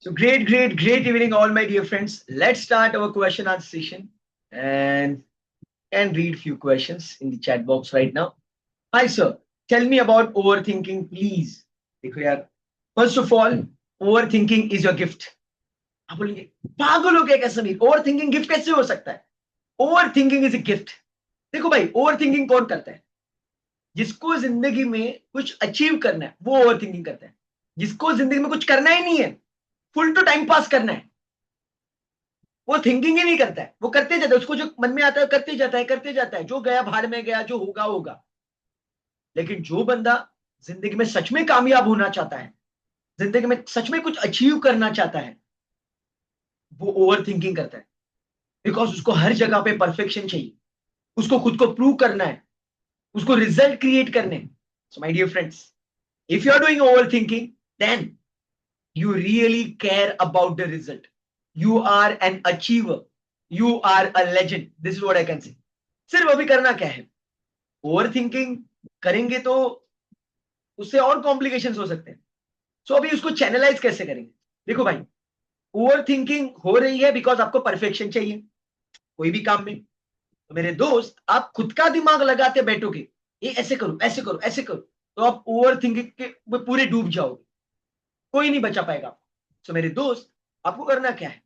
So great evening, all my dear friends. Let's start our question answer session and can read few questions in the chat box right now. Hi, sir. Tell me about overthinking, please. देखो यार, first of all, overthinking is your gift. आप बोलेंगे पागल हो गया क्या Sameer? Overthinking gift कैसे हो सकता है? Overthinking is a gift. देखो भाई, ओवरथिंकिंग कौन करता है? जिसको जिंदगी में कुछ अचीव करना है वो ओवरथिंकिंग करता है. जिसको जिंदगी में कुछ करना ही नहीं है, फुल टू टाइम पास करना है, वो थिंकिंग ही नहीं करता है. वो करते जाता है, उसको जो मन में आता है करते जाता है, जो गया भाड़ में गया, जो होगा होगा. लेकिन जो बंदा जिंदगी में सच में कामयाब होना चाहता है, जिंदगी में सच में कुछ अचीव करना चाहता है, वो ओवर थिंकिंग करता है. बिकॉज उसको हर जगह पे परफेक्शन चाहिए, उसको खुद को प्रूव करना है, उसको रिजल्ट क्रिएट करने. So my dear friends, if you are doing over thinking, then you really care about the result. You are an achiever. You are a legend. This is what I can say. सिर्फ अभी करना क्या है? Over thinking करेंगे तो उससे और complications हो सकते हैं. सो अभी उसको चैनलाइज कैसे करेंगे? देखो भाई, ओवर थिंकिंग हो रही है बिकॉज आपको परफेक्शन चाहिए कोई भी काम में. तो मेरे दोस्त, आप खुद का दिमाग लगाते बैठोगे, ये ऐसे करो ऐसे करो ऐसे करो, तो आप ओवर थिंकिंग के में पूरे डूब जाओगे. कोई नहीं बचा पाएगा आपको. तो मेरे दोस्त, आपको करना क्या है?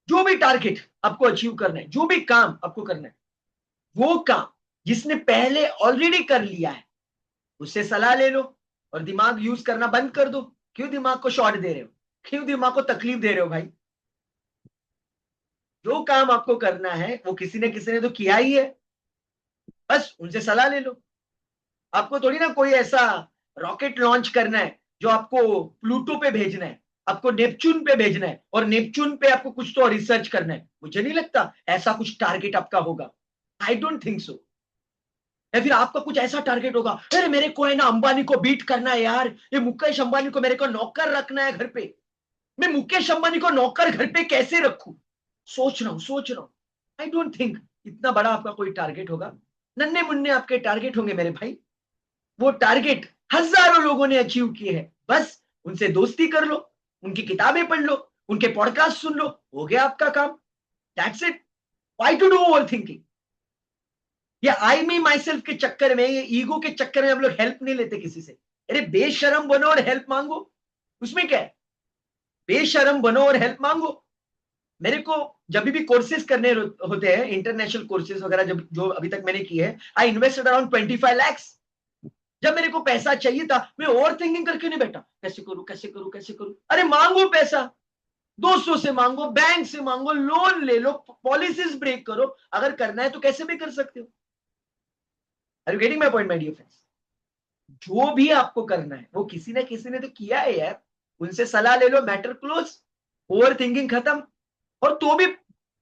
जो भी टारगेट आपको अचीव करना है, जो भी काम आपको करना है, वो काम जिसने पहले ऑलरेडी कर लिया है, उससे सलाह ले लो और दिमाग यूज करना बंद कर दो. क्यों दिमाग को शॉर्ट दे रहे हो? क्यों दिमाग को तकलीफ दे रहे हो भाई? जो काम आपको करना है वो किसी ने तो किया ही है, बस उनसे सलाह ले लो. आपको थोड़ी ना कोई ऐसा रॉकेट लॉन्च करना है जो आपको प्लूटो पे भेजना है, आपको नेपच्यून पे भेजना है, और नेपच्यून पे आपको कुछ तो रिसर्च करना है. मुझे नहीं लगता ऐसा कुछ टारगेट आपका होगा. I don't think so. या फिर आपका कुछ ऐसा टारगेट होगा, अरे मेरे को है ना अंबानी को बीट करना है यार, ये मुकेश अंबानी को मेरे को नौकर रखना है घर पे. मैं मुकेश अंबानी को नौकर घर पे कैसे रखूं? सोच रहा हूं. आई डोंट थिंक इतना बड़ा आपका कोई टारगेट होगा. नन्हे मुन्ने आपके टारगेट होंगे मेरे भाई. वो टारगेट हजारों लोगों ने अचीव किए हैं. बस उनसे दोस्ती कर लो, उनकी किताबें पढ़ लो, उनके पॉडकास्ट सुन लो, हो गया आपका काम. That's it. Why to do over thinking? या आई मी माई सेल्फ के चक्कर में, ये ईगो के चक्कर में हम लोग हेल्प नहीं लेते किसी से. अरे बेशरम बनो और हेल्प मांगो, उसमें क्या है? बेशरम बनो और हेल्प मांगो. मेरे को जब भी कोर्सेज करने होते हैं, इंटरनेशनल कोर्सेज वगैरह जब जो अभी तक मैंने किए हैं, आई इन्वेस्टेड अराउंड 25 lakhs. जब मेरे को पैसा चाहिए था, मैं ओवर थिंकिंग करके नहीं बैठा कैसे करूं कैसे करूं कैसे करूं. अरे मांगो पैसा, दोस्तों से मांगो, बैंक से मांगो, लोन ले लो, पॉलिसीज ब्रेक करो. अगर करना है तो कैसे भी कर सकते हो. Are you getting my point my dear friends? जो भी आपको करना है वो किसी ने तो किया है यार. उनसे सलाह ले लो, मैटर क्लोज, ओवर थिंकिंग खत्म. और तो भी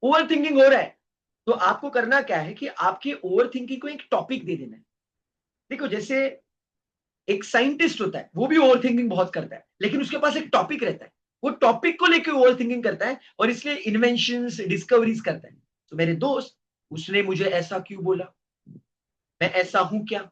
ओवर थिंकिंग हो रहा है, तो आपको करना क्या है कि आपकी ओवर थिंकिंग को एक टॉपिक दे देना है. देखो, जैसे एक साइंटिस्ट होता है, वो भी ओवर थिंकिंग बहुत करता है, लेकिन उसके पास एक टॉपिक रहता है. वो टॉपिक को लेकर ओवर थिंकिंग करता है और इसलिए इन्वेंशन डिस्कवरीज करता है. तो मेरे दोस्त, उसने मुझे ऐसा क्यों बोला, मैं ऐसा हूं क्या,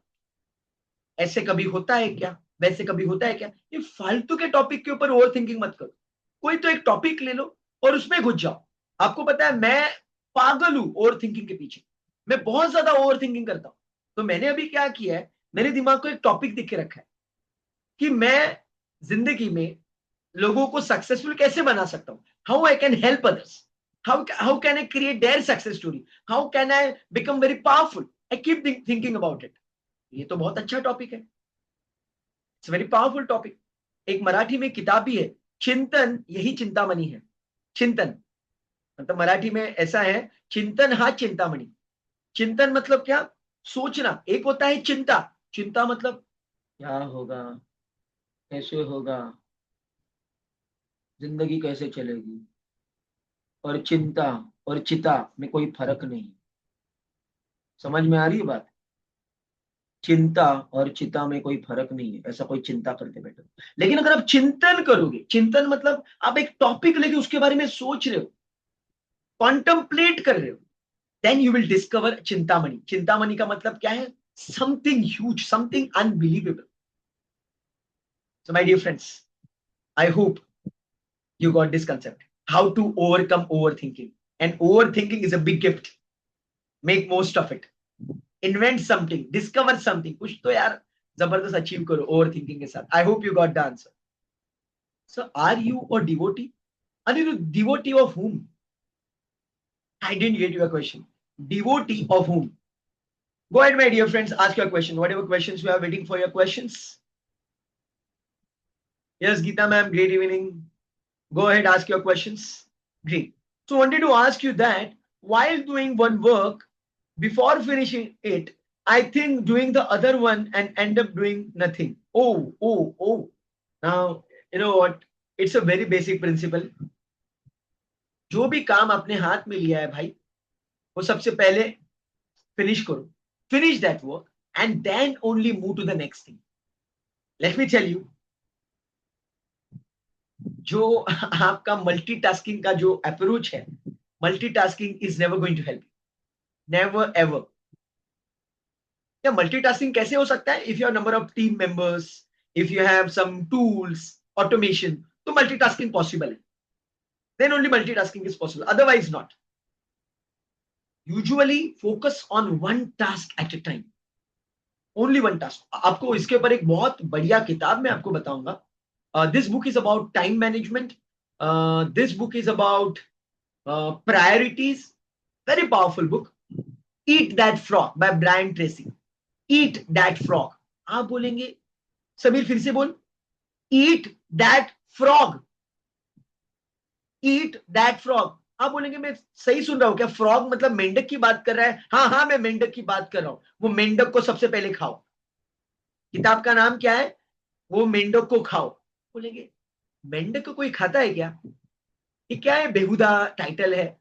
ऐसे कभी होता है क्या, वैसे कभी होता है क्या, ये फालतू के टॉपिक के ऊपर ओवर थिंकिंग मत करो. कोई तो एक टॉपिक ले लो और उसमें घुस जाओ. आपको पता है मैं पागल हूं ओवर थिंकिंग के पीछे. मैं बहुत ज्यादा ओवर थिंकिंग करता हूं. तो मैंने अभी क्या किया है, मेरे दिमाग को एक टॉपिक दिख के रखा है कि मैं जिंदगी में लोगों को सक्सेसफुल कैसे बना सकता हूं. How I can help others, how can I create their success story, how can I become very powerful. I keep thinking about it. ये तो बहुत अच्छा टॉपिक है. It's very powerful topic. एक मराठी में किताब भी है, चिंतन यही चिंतामणि है. चिंतन मतलब मराठी में ऐसा है, चिंतन हा चिंतामणि. चिंतन मतलब क्या? सोचना. एक होता है चिंता. चिंता मतलब क्या होगा, कैसे होगा, जिंदगी कैसे चलेगी. और चिंता और चिता में कोई फर्क नहीं. समझ में आ रही है बात? चिंता और चिता में कोई फर्क नहीं है. ऐसा कोई चिंता करके बैठो. लेकिन अगर आप चिंतन करोगे, चिंतन मतलब आप एक टॉपिक लेके उसके बारे में सोच रहे हो, कॉन्टम्पलेट कर रहे हो, then you will discover Chintamani. Chintamani का मतलब क्या है? Something huge, something unbelievable. So my dear friends, I hope You got this concept. How to overcome overthinking. And overthinking is a big gift. Make most of it. Invent something. Discover something. कुछ तो यार जबरदस्त achieve करो overthinking के साथ. I hope you got the answer. So are you a devotee? Are you a devotee of whom? I didn't get your question. Devotee of whom? Go ahead, my dear friends, ask your question. Whatever questions you are waiting for your questions. Yes, Geeta ma'am, great evening. Go ahead, ask your questions. Great. So I wanted to ask you that while doing one work, before finishing it, I think doing the other one and end up doing nothing. Oh. Now, you know what? It's a very basic principle. जो भी काम अपने हाथ में लिया है भाई, वो सबसे पहले फिनिश करो. Finish that work and then only move to the next thing. Let me tell you, जो आपका मल्टीटास्किंग का जो अप्रोच है, multitasking is never going to help you, never ever. या मल्टीटास्किंग कैसे हो सकता है? If you have number of team members, if you have some tools, automation, तो मल्टीटास्किंग पॉसिबल है. Then only multitasking is possible, otherwise not. Usually focus on one task at a time, only one task. आपको इसके ऊपर एक बहुत बढ़िया किताब मैं आपको बताऊंगा. This book is about time management. This book is about priorities. Very powerful book. Eat That Frog by Brian Tracy. Eat That Frog. आप बोलेंगे समीर फिर से बोल. Eat that frog. Eat that frog. आप बोलेंगे मैं सही सुन रहा हूं क्या? फ्रॉग मतलब मेंढक की बात कर रहा है? हाँ, मैं मेंढक की बात कर रहा हूं. वो मेंढक को सबसे पहले खाओ. किताब का नाम क्या है? वो मेंढक को खाओ. बोलेंगे मेंढक को कोई खाता है क्या? ये क्या है? बेहुदा टाइटल है.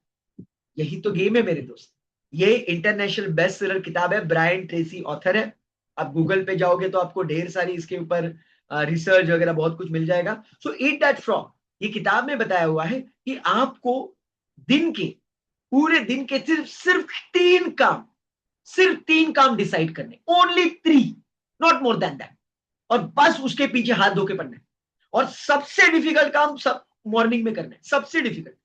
यही तो गेम है मेरे दोस्त. ये इंटरनेशनल बेस्ट सेलर किताब है. ब्रायन ट्रेसी ऑथर है. आप गूगल पे जाओगे तो आपको ढेर सारी इसके ऊपर रिसर्च वगैरह बहुत कुछ मिल जाएगा. सो ईट दैट फ्रॉग, ये किताब में बताया हुआ है कि आपको दिन के, पूरे दिन के सिर्फ तीन काम डिसाइड करने. Only 3, not more than that. और बस उसके पीछे हाथ धो के पड़ना है. और सबसे डिफिकल्ट काम सब मॉर्निंग में करना है. सबसे डिफिकल्ट.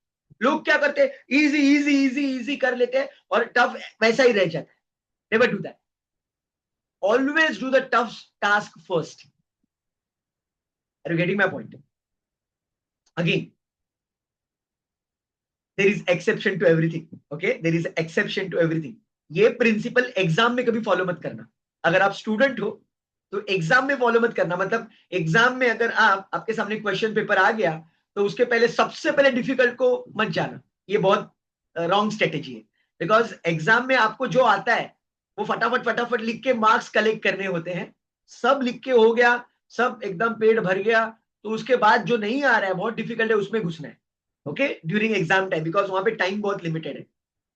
लोग क्या करते हैं? इजी इजी इजी इजी कर लेते हैं और टफ वैसा ही रह जाता है. Never do that. Always do the tough task first. Are you getting my point? Again, there is exception to everything. Okay, there is exception to everything. ये principle exam में कभी फॉलो मत करना. अगर आप स्टूडेंट हो तो एग्जाम में फॉलो मत करना. मतलब एग्जाम में अगर आपके सामने क्वेश्चन पेपर आ गया तो उसके पहले सबसे पहले डिफिकल्ट को मत जाना. ये बहुत रॉन्ग स्ट्रेटेजी है. बिकॉज एग्जाम में आपको जो आता है वो फटाफट लिख के मार्क्स कलेक्ट करने होते हैं. सब लिख के हो गया, सब एकदम पेट भर गया, तो उसके बाद जो नहीं आ रहा है, बहुत डिफिकल्ट है, उसमें घुसना है. Okay, during exam time, because वहां पे टाइम बहुत लिमिटेड है.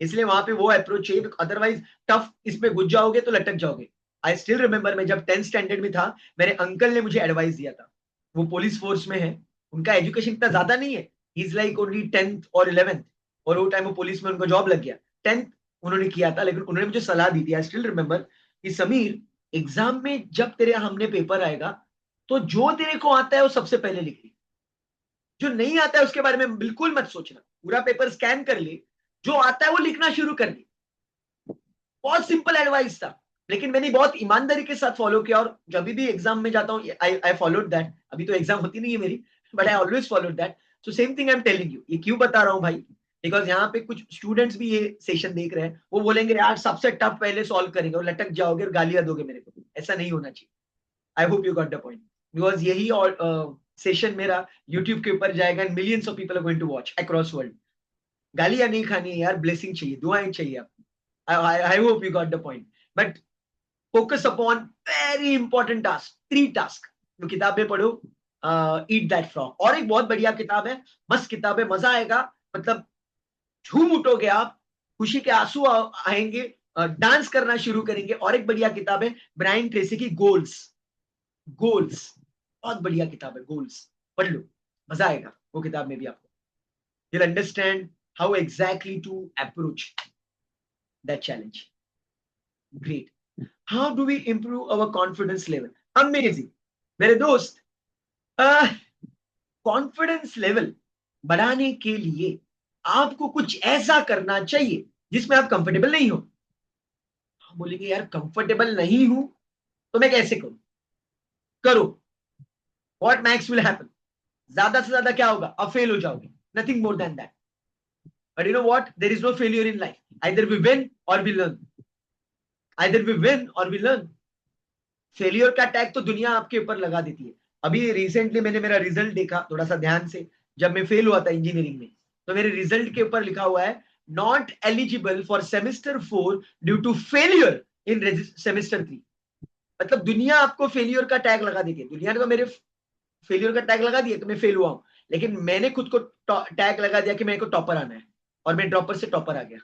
इसलिए वहां पे वो अप्रोच चाहिए. अदरवाइज टफ इसमें घुस जाओगे तो लटक जाओगे. आई स्टिल रिमेंबर, मैं जब 10th स्टैंडर्ड में था, मेरे अंकल ने मुझे एडवाइस दिया था. वो पुलिस फोर्स में है. उनका एजुकेशन इतना ज्यादा नहीं है. इज लाइक ओनली 10th और 11th. और वो टाइम वो पुलिस में उनको जॉब लग गया. 10th उन्होंने किया था, लेकिन उन्होंने मुझे सलाह दी थी. आई स्टिल रिमेंबर कि समीर, एग्जाम में जब तेरे हमने पेपर आएगा तो जो तेरे को आता है वो सबसे पहले लिख ली. जो नहीं आता है उसके बारे में बिल्कुल मत सोचना. पूरा पेपर स्कैन कर ले, जो आता है वो लिखना शुरू कर ली. बहुत सिंपल एडवाइस था, लेकिन मैंने बहुत ईमानदारी के साथ फॉलो किया. और जब भी एग्जाम में जाता हूँ, आई फॉलोड दैट. अभी तो एग्जाम होती नहीं है मेरी, but I always followed that. So same thing I am telling you. ये क्यों बता रहा हूँ भाई? बिकॉज यहाँ पे कुछ स्टूडेंट्स भी ये सेशन देख रहे हैं. वो बोलेंगे यार सबसे टफ पहले सॉल्व करेंगे और लटक जाओगे और गालियां दोगे मेरे को. ऐसा नहीं होना चाहिए. I hope you got the point. Because यही और सेशन मेरा यूट्यूब के ऊपर जाएगा and millions of people are going to watch across world. गालियां नहीं खानी है यार, ब्लेसिंग चाहिए, दुआएं चाहिए आपको. I hope you got the point. But focus upon very important task. 3 task. जो किताब में पढ़ो, Eat That Frog. और एक बहुत बढ़िया किताब है, मस्त किताब है, मजा आएगा. मतलब झूम उठोगे आप, खुशी के आंसू आएंगे, डांस करना शुरू करेंगे. और एक बढ़िया किताब है ब्रायन ट्रेसी की, गोल्स. बहुत बढ़िया किताब है गोल्स. पढ़ लो, मजा आएगा वो किताब में भी आपको. You'll understand how exactly to approach that challenge. Great. How do we improve our confidence level? Amazing. मेरे दोस्त, confidence level बढ़ाने के लिए आपको कुछ ऐसा करना चाहिए जिसमें आप कंफर्टेबल नहीं हो। हम बोलेंगे यार कंफर्टेबल नहीं हूं तो मैं कैसे करूं? करो। What max will happen? ज्यादा से ज्यादा क्या होगा? आप फेल हो जाओगे, nothing more than that. But you know what, there is no failure in life, either we win और we learn, either we win और वी लर्न। फेलियर का टैग तो दुनिया आपके ऊपर लगा देती है। अभी रिसेंटली मैंने मेरा रिजल्ट देखा थोड़ा सा ध्यान से, जब मैं फेल हुआ था इंजीनियरिंग में, तो मेरे रिजल्ट के ऊपर लिखा हुआ है not eligible for semester 4 due to failure in semester 3। मतलब दुनिया आपको फेलियर का टैग लगा देती है। दुनिया ने तो मेरे फेलियर का टैग लगा दिया कि मैं फेल हुआ हूं, लेकिन मैंने खुद को टैग लगा दिया कि मेरे को टॉपर आना है, और मैं ड्रॉपर से टॉपर आ गया।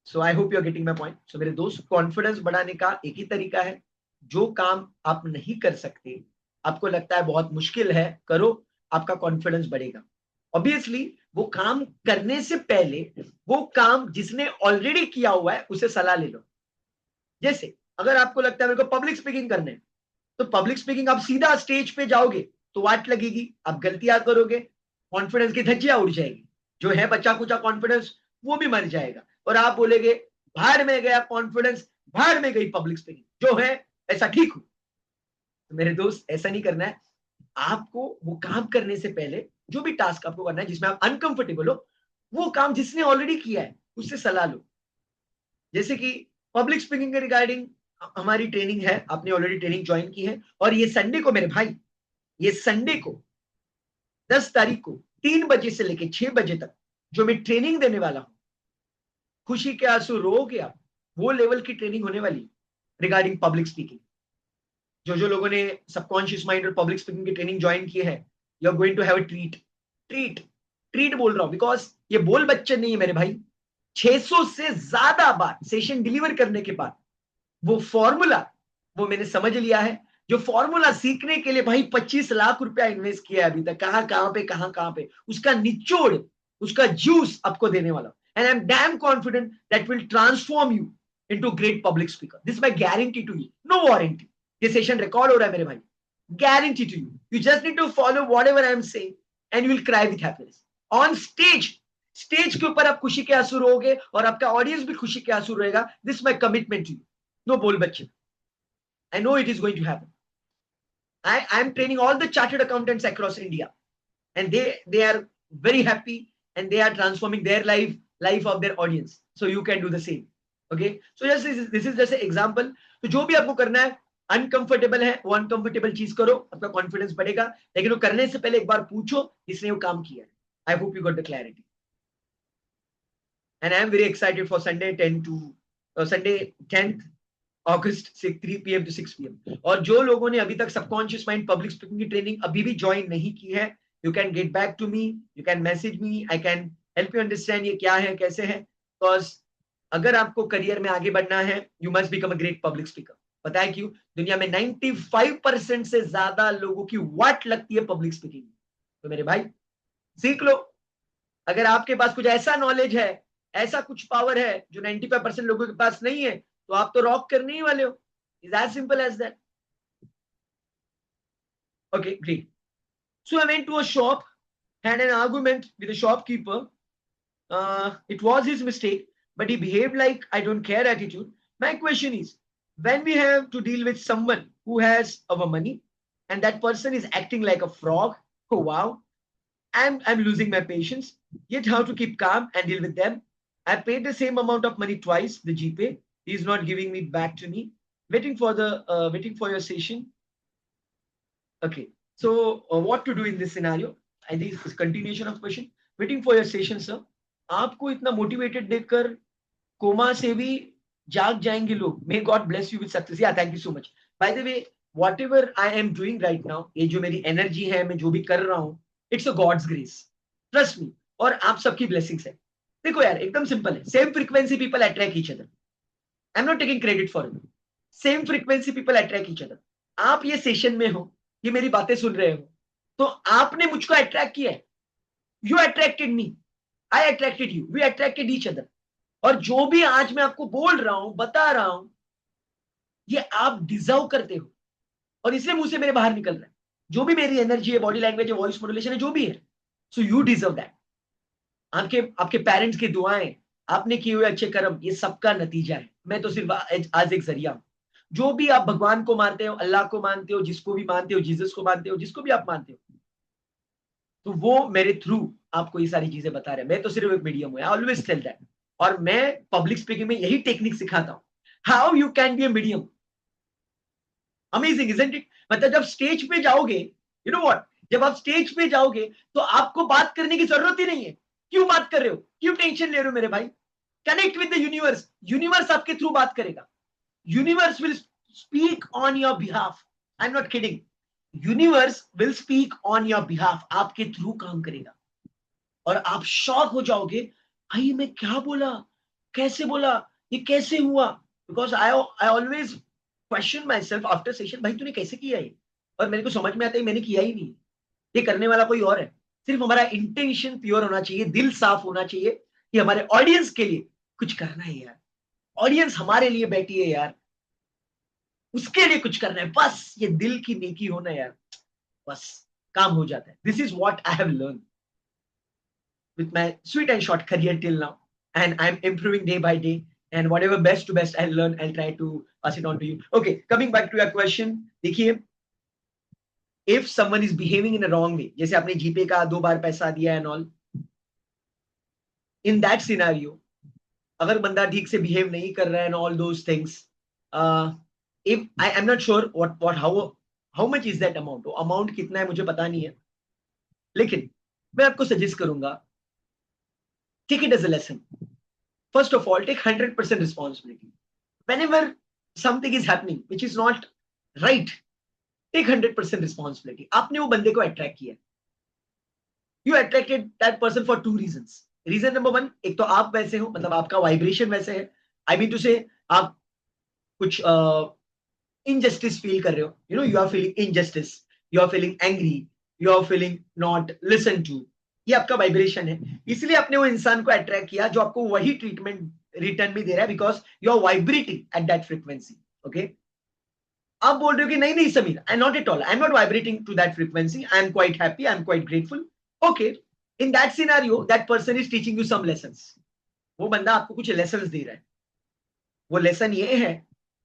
So I hope you are getting my point. So मेरे दोस्त, कॉन्फिडेंस बढ़ाने का एक ही तरीका है, जो काम आप नहीं कर सकते, आपको लगता है बहुत मुश्किल है, करो, आपका कॉन्फिडेंस बढ़ेगा। ऑब्वियसली वो काम करने से पहले वो काम जिसने ऑलरेडी किया हुआ है उसे सलाह ले लो। जैसे अगर आपको लगता है मेरे को पब्लिक स्पीकिंग करने है, तो पब्लिक स्पीकिंग आप सीधा स्टेज पे जाओगे तो वाट लगेगी, आप गलतियां करोगे, कॉन्फिडेंस की धज्जियां उड़ जाएगी, जो है बचा कुचा कॉन्फिडेंस वो भी मर जाएगा, और आप बोलेगे भाड़ में गया कॉन्फिडेंस, भाड़ में गई पब्लिक स्पीकिंग, जो है ऐसा ठीक हो। तो मेरे दोस्त, ऐसा नहीं करना है। आपको वो काम करने से पहले, जो भी टास्क आपको करना है जिसमें आप अनकंफर्टेबल हो, वो काम जिसने ऑलरेडी किया है उससे सलाह लो। जैसे कि पब्लिक स्पीकिंग के रिगार्डिंग हमारी ट्रेनिंग है, आपने ऑलरेडी ट्रेनिंग ज्वाइन की है, और ये संडे को मेरे भाई, ये संडे को 10 तारीख को 3 बजे से लेकर 6 बजे तक जो मैं ट्रेनिंग देने वाला हूं, खुशी के आंसू रोओगे आप, वो लेवल की ट्रेनिंग होने वाली रिगार्डिंग पब्लिक स्पीकिंग। जो जो लोगों ने सबकॉन्शियस माइंड और पब्लिक स्पीकिंग की ट्रेनिंग ज्वाइन की है, you are going to have a treat. Treat, treat बोल रहा हूं बिकॉज ये बोल बच्चे नहीं है मेरे भाई। 600 से ज्यादा बार सेशन डिलीवर करने के बाद वो फॉर्मूला, वो मैंने समझ लिया है। जो फॉर्मूला सीखने के लिए भाई 25 लाख रुपया इन्वेस्ट किया है अभी तक, कहां पे उसका निचोड़, उसका जूस आपको देने वाला, and I am damn confident that will transform you into great public speaker. This my guarantee to you, no warranty. ये सेशन रिकॉर्ड हो रहा है मेरे भाई, guarantee to you. You just need to follow whatever I am saying and you will cry with happiness on stage. Stage के ऊपर आप खुशी के आंसू रोगे और आपका ऑडियंस भी खुशी के आंसू रोएगा। This my commitment to you. No bol bachche. I know it is going to happen. I am training all the chartered accountants across India, and they are very happy, and they are transforming their life of their audience. So you can do the same. Okay. So just this is just an example. तो जो भी आपको करना है, uncomfortable है वो uncomfortable चीज करो, आपका कॉन्फिडेंस बढ़ेगा, लेकिन वो करने से पहले एक बार पूछो जिसने वो काम किया है। आई hope you got the clarity, and I am very excited for Sunday 10th अगस्त से 3 PM to 6 PM। और जो लोगों ने अभी तक सबकॉन्शियस माइंड पब्लिक स्पीकिंग की ट्रेनिंग अभी भी ज्वाइन नहीं की है, you can get back to me, you can message me, I can help you understand ये क्या है, कैसे है। बिकॉज अगर आपको करियर में आगे बढ़ना है, you must become a great public speaker. पता है क्यों? दुनिया में 95% से ज्यादा लोगों की वाट लगती है पब्लिक स्पीकिंग। तो मेरे भाई, सीख लो। अगर आपके पास कुछ ऐसा नॉलेज है, ऐसा कुछ पावर है जो 95% लोगों के पास नहीं है, तो आप तो रॉक करने ही वाले हो। Is as simple as that. Okay, great. So I went to a shop, had an argument with the shopkeeper. It was his mistake, but he behaved like I don't care attitude. My question is, when we have to deal with someone who has our money and that person is acting like a frog, oh wow, I'm losing my patience. Yet how to keep calm and deal with them? I paid the same amount of money twice, the GPay. He is not giving me back to me. Waiting for your session. Okay. So what to do in this scenario? I think it's continuation of question. Waiting for your session, sir. आपको इतना motivated देखकर coma से भी जाग जाएंगे लोग। May God bless you with success. Yeah thank you so much. By the way, whatever I am doing right now, ये जो मेरी एनर्जी है, मैं जो भी कर रहा हूँ, it's a God's grace, trust me, और आप सबकी ब्लेसिंग्स है। देखो यार, एकदम सिंपल है, same frequency people attract each other. I am not taking credit for it. Same frequency people attract each other. आप ये सेशन में हो, ये मेरी बातें सुन रहे हो, तो आपने मुझको अट्रैक्ट किया है। You attracted me, I attracted you, we attracted each other. और जो भी आज मैं आपको बोल रहा हूं, बता रहा हूं, ये आप डिजर्व करते हो, और इसलिए मुंह से मेरे बाहर निकल रहा है। जो भी मेरी एनर्जी है, बॉडी लैंग्वेज है, वॉइस मॉड्यूलेशन है, जो भी है, सो यू डिजर्व दैट। आपके आपके पेरेंट्स की दुआएं, आपने किए हुए अच्छे कर्म, ये सबका नतीजा है। मैं तो सिर्फ आज एक जरिया हूं। जो भी आप भगवान को मानते हो, अल्लाह को मानते हो, जिसको भी मानते हो, जीसस को मानते हो, जिसको भी आप मानते हो, तो वो मेरे थ्रू आपको ये सारी चीजें बता रहे हैं। मैं तो सिर्फ एक मीडियम हूं, आई ऑलवेज टेल दैट। और मैं पब्लिक स्पीकिंग में यही टेक्निक सिखाता हूं, how you can be a medium. Amazing isn't it? मतलब जब स्टेज पे जाओगे, यू नो व्हाट, जब आप स्टेज पे जाओगे तो आपको बात करने की जरूरत ही नहीं है। क्यों बात कर रहे हो, क्यों टेंशन ले रहे हो मेरे भाई? Connect with the universe, universe आपके थ्रू बात करेगा। Universe will speak on your behalf. I am not kidding. Universe will speak on your behalf, आपके थ्रू काम करेगा। और आप शॉक हो जाओगे, भाई मैं क्या बोला, कैसे बोला, ये कैसे हुआ? Because I always question my self after session, भाई तूने कैसे किया ये? और मेरे को समझ में आता है मैंने किया ही नहीं, ये करने वाला कोई और है। सिर्फ हमारा इंटेंशन प्योर होना चाहिए, दिल साफ होना चाहिए कि हमारे ऑडियंस के लिए कुछ करना है यार। ऑडियंस हमारे लिए बैठी है यार, उसके लिए कुछ करना है, बस ये दिल की नेकी होना यार, बस काम हो जाता है। This is what I have learn with my sweet and short career till now, and I'm improving day by day, and whatever best to best I learn, I'll try to pass it on to you. Okay, coming back to your question, देखिए, if someone is behaving in a wrong way, जैसे आपने जीपे का 2 बार पैसा दिया and all, in that scenario, अगर बंदा ठीक से बिहेव नहीं कर रहा है and all those things, if I'm not sure what how much is that amount, वो amount कितना है मुझे पता नहीं है, लेकिन मैं आपको सजेस्ट करूंगा, take it as a lesson. First of all, take 100% responsibility. Whenever something is happening which is not right, take 100% responsibility. आपने वो बंदे को अट्रैक्ट किया, you attracted that person for 2 reasons. Reason number 1, एक तो आप वैसे हो, मतलब आपका वाइब्रेशन वैसे है। आई मीन टू से, आप कुछ इनजस्टिस फील कर रहे हो, you know, you are feeling injustice, you are feeling angry, you are feeling not listen to, ये आपका वाइब्रेशन है। इसलिए आपने वो इंसान को अट्रैक्ट किया जो आपको वही ट्रीटमेंट रिटर्न में दे रहा है, because you are vibrating at that frequency. Okay, आप बोल रहे हो कि नहीं नहीं Sameer, I not at all, I am not vibrating to that frequency, I am quite happy, I am quite grateful. Okay, in that scenario that person is teaching you some lessons. वो बंदा आपको कुछ लेसन्स दे रहा है। वो lesson ये है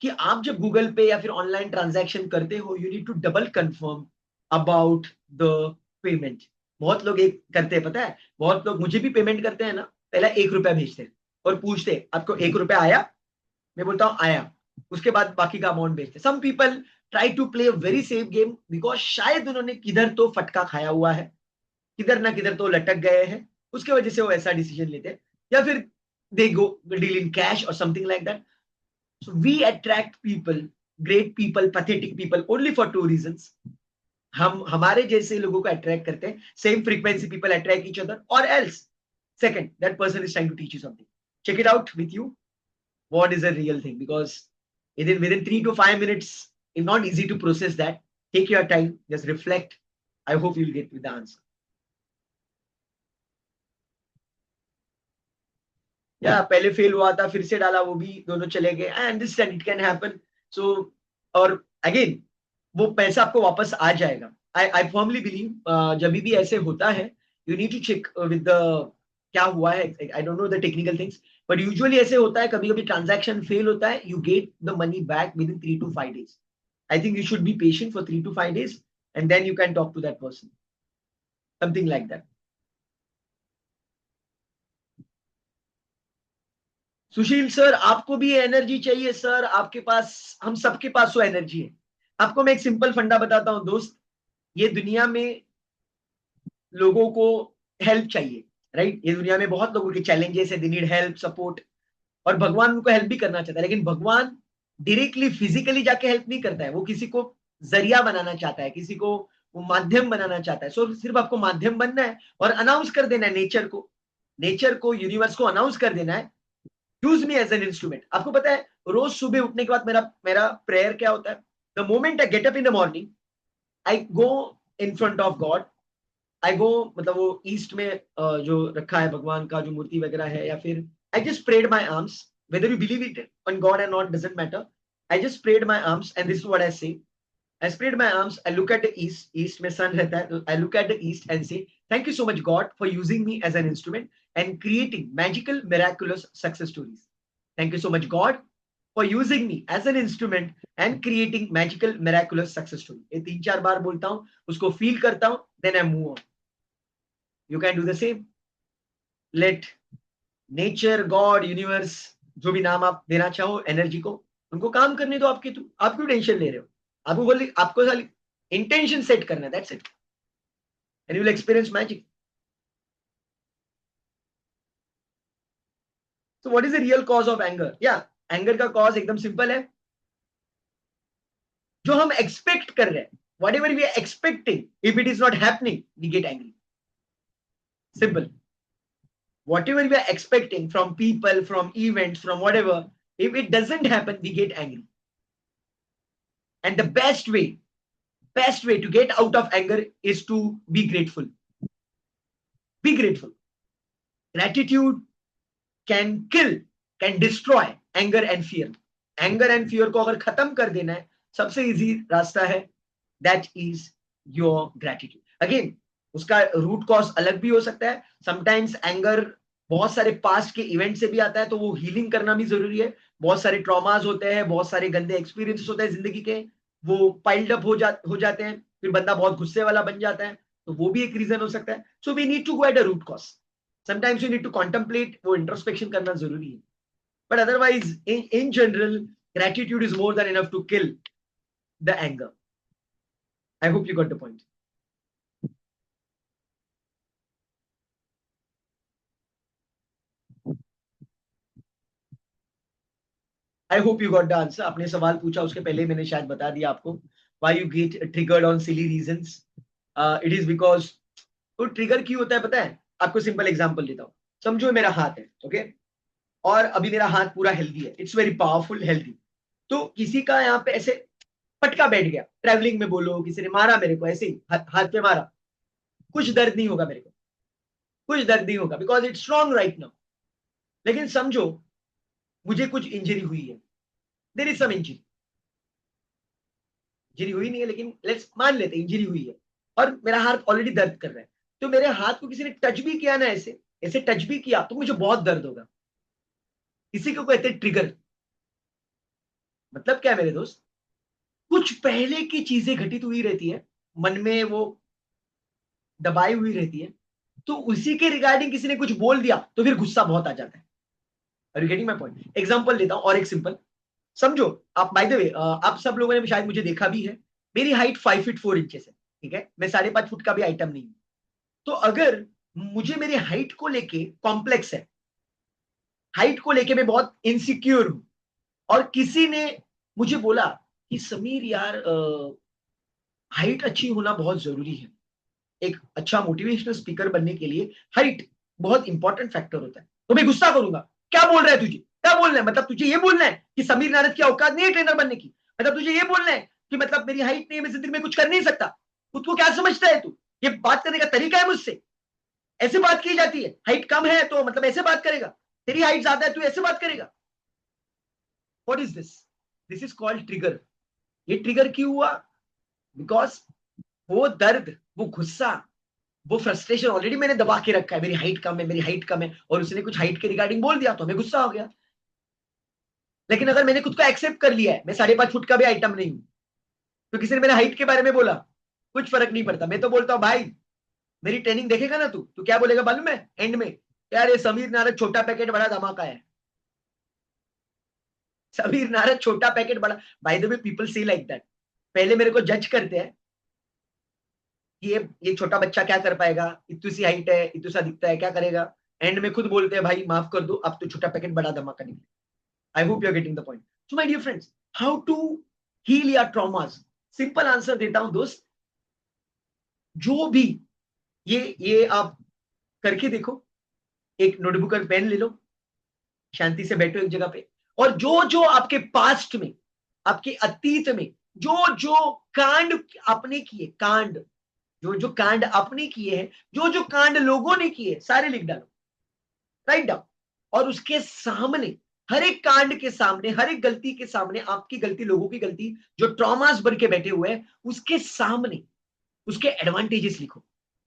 कि आप जब गूगल पे या फिर ऑनलाइन ट्रांजैक्शन करते हो, you need to double confirm about the payment. बहुत लोग एक करते हैं, पता है, बहुत लोग मुझे भी पेमेंट करते हैं ना, पहला 1 रुपया भेजते हैं और पूछते हैं आपको 1 रुपया आया? मैं बोलता हूँ आया, उसके बाद बाकी का अमाउंट भेजते। Some people try to play very safe game, because शायद उन्होंने किधर तो फटका खाया हुआ है, किधर ना किधर तो लटक गए हैं, उसके वजह से वो ऐसा डिसीजन लेते हैं, या फिर they go deal in cash और something like that. So we attract people, great people, pathetic people, only for 2 reasons। हम हमारे जैसे लोगों को अट्रैक्ट करते हैं, same frequency people attract each other, और else second, that person is trying to teach you something. Check it out with you, what is a real thing, because within 3 to 5 minutes, it's not easy to process that. Take your time, just reflect. I hope you'll get with the answer. या पहले fail हुआ था, फिर से डाला, वो भी दोनों चले गए, I understand, it can happen. So और अगेन वो पैसा आपको वापस आ जाएगा। आई फर्मली बिलीव जब भी ऐसे होता है, you need to check with the क्या हुआ है, I don't know the technical things, but usually ऐसे होता है, कभी कभी ट्रांजैक्शन फेल होता है, you get the money back within 3 to 5 days। I think you should be patient for 3 to 5 days, and then you can talk to that person, something like that. Sushil sir, आपको भी energy चाहिए sir, आपके पास, हम सबके पास वो energy है। आपको मैं एक सिंपल फंडा बताता हूं दोस्त, ये दुनिया में लोगों को हेल्प चाहिए, राइट? ये दुनिया में बहुत लोगों के चैलेंजेस है, दे नीड हेल्प, सपोर्ट, और भगवान उनको हेल्प भी करना चाहता है, लेकिन भगवान डायरेक्टली फिजिकली जाके हेल्प नहीं करता है, वो किसी को जरिया बनाना चाहता है, किसी को वो माध्यम बनाना चाहता है। सो सिर्फ आपको माध्यम बनना है और अनाउंस कर देना है नेचर को, यूनिवर्स को अनाउंस कर देना है, use me as an instrument. आपको पता है, रोज सुबह उठने के बाद मेरा मेरा प्रेयर क्या होता है? The moment I get up in the morning, I go in front of God, I go, मतलब वो ईस्ट में जो रखा है भगवान का जो मूर्ति वगैरह है, या फिर I just spread my arms, whether you believe it on God and not, doesn't matter, I just spread my arms and this is what I say, I spread my arms, I look at the east, east में sun रहता है, I look at the east and say, thank you so much God for using me as an instrument and creating magical, miraculous success stories. Thank you so much God for using me as an instrument and creating magical, miraculous success story. ये 3-4 बार बोलता हूँ, उसको feel करता हूँ, then I move on. You can do the same. Let nature, God, universe, जो भी नाम आप देना चाहो एनर्जी को, उनको काम करने दो आपके थ्रू. आप क्यों टेंशन ले रहे हो? आपको बोली, आपको खाली इंटेंशन सेट करना है, that's it, and you will experience magic. So what is the real cause of anger? या एंगर का कॉज एकदम सिंपल है, जो हम एक्सपेक्ट कर रहे हैं, whatever we are expecting, if it is not happening, we get angry. Simple. Whatever we are expecting from people, from events, from whatever, if it doesn't happen, we get angry. And the best way to get out of anger is to be grateful. Be grateful. Gratitude can kill, can destroy anger and fear. Anger and fear को अगर खत्म कर देना है, सबसे easy रास्ता है, that is your gratitude. Again, उसका रूट कॉज अलग भी हो सकता है. समटाइम्स एंगर बहुत सारे पास्ट के इवेंट से भी आता है, तो वो हीलिंग करना भी जरूरी है. बहुत सारे ट्रॉमास होते हैं, बहुत सारे गंदे एक्सपीरियंसेस होते हैं जिंदगी के, वो पाइल्ड अप हो जाते हैं, फिर बंदा बहुत गुस्से वाला बन जाता है, तो वो भी एक रीजन हो सकता है. So we need to go at a root cause. Sometimes you need to contemplate, वो इंट्रोस्पेक्शन करना जरूरी है. But otherwise in general, gratitude is more than enough to kill the anger. I hope you got the point. I hope you got the answer. आपने सवाल पूछा, उसके पहले मैंने शायद बता दिया आपको. Why you get triggered on silly reasons? It is because, तो ट्रिगर क्यों होता है पता है? आपको सिंपल एग्जांपल देता हूँ. समझो मेरा हाथ है, ओके, और अभी मेरा हाथ पूरा हेल्दी है, इट्स वेरी पावरफुल, हेल्दी. तो किसी का यहाँ पे ऐसे पटका बैठ गया, ट्रैवलिंग में बोलो, किसी ने मारा मेरे को ऐसे ही हाथ पे मारा, कुछ दर्द नहीं होगा मेरे को, कुछ दर्द नहीं होगा, because it's strong right now. लेकिन समझो मुझे कुछ इंजरी हुई है, there is some injury. Injury हुई नहीं है, लेकिन लेट्स मान लेते इंजरी हुई है, और मेरा हाथ ऑलरेडी दर्द कर रहा है. तो मेरे हाथ को किसी ने टच भी किया ना, ऐसे ऐसे टच भी किया, तो मुझे बहुत दर्द होगा. इसी को कहते हैं ट्रिगर. मतलब क्या है मेरे दोस्त? कुछ पहले की चीजें घटित हुई रहती है, मन में वो दबाई हुई रहती है, तो उसी के रिगार्डिंग किसी ने कुछ बोल दिया, तो फिर गुस्सा बहुत आ जाता है. Are you getting my point? Example देता हूं, और एक सिंपल. समझो आप, बाय द वे, आप सब लोगों ने शायद मुझे देखा भी है, मेरी हाइट 5 फीट 4 इंचेस है, ठीक है, मैं 5.5 फुट का भी आइटम नहीं हूं. तो अगर मुझे मेरे हाइट को लेके कॉम्प्लेक्स है, हाइट को लेके मैं बहुत इनसिक्योर हूं, और किसी ने मुझे बोला कि समीर यार, हाइट अच्छी होना बहुत जरूरी है, एक अच्छा मोटिवेशनल स्पीकर बनने के लिए हाइट बहुत इंपॉर्टेंट फैक्टर होता है, तो मैं गुस्सा करूंगा. क्या बोल रहा है तुझे? क्या बोलना है? मतलब तुझे ये बोलना है कि समीर नारद की औकात नहीं है ट्रेनर बनने की? मतलब तुझे ये बोलना है कि मतलब मेरी हाइट नहीं है, मैं जिंदगी में कुछ कर नहीं सकता? खुद को क्या समझता है तू? ये बात करने का तरीका है मुझसे? ऐसे बात की जाती है? हाइट कम है तो मतलब ऐसे बात करेगा, तेरी हाइट ज्यादा है तू ऐसे बात करेगा? What is this? This is called trigger. ये ट्रिगर क्यों हुआ? बिकॉज वो दर्द, वो गुस्सा, वो फ्रस्ट्रेशन ऑलरेडी मैंने दबा के रखा है, मेरी हाइट कम है, मेरी हाइट कम है, और उसने कुछ हाइट के रिगार्डिंग बोल दिया तो हमें गुस्सा हो गया. लेकिन अगर मैंने खुद को एक्सेप्ट कर लिया है, मैं 5.5 फुट का भी आइटम नहीं हूं, तो किसी ने मेरे हाइट के बारे में बोला, कुछ फर्क नहीं पड़ता. मैं तो बोलता हूँ भाई, मेरी ट्रेनिंग देखेगा ना तू, तो क्या बोलेगा मालूम है एंड में? यार ये समीर नारद छोटा पैकेट बड़ा धमाका है. समीर नारद छोटा पैकेट बड़ा. बाय द वे, पीपल से लाइक दैट. पहले मेरे को जज करते हैं कि ये छोटा बच्चा क्या कर पाएगा, इतनी सी हाइट है, इतना सा दिखता है, क्या करेगा? एंड में खुद बोलते हैं भाई माफ कर दो, अब तो छोटा पैकेट बड़ा धमाका निकले. I hope you are getting the point. So my dear friends, how to heal your traumas? Simple answer देता हूं दोस्त. जो भी, ये आप करके देखो. एक नोटबुक और पेन ले लो, शांति से बैठो एक जगह पे, और जो जो आपके पास्ट में, आपके अतीत में जो जो कांड आपने किए, कांड, जो जो कांड आपने किए हैं, जो जो कांड लोगों ने किए, सारे लिख डालो, राइट डाउन. और उसके सामने हर एक कांड के सामने, हर एक गलती के सामने, आपकी गलती, लोगों की गलती, जो ट्रॉमास बन के बैठे हुए हैं, उसके सामने उसके एडवांटेजेस लिखो.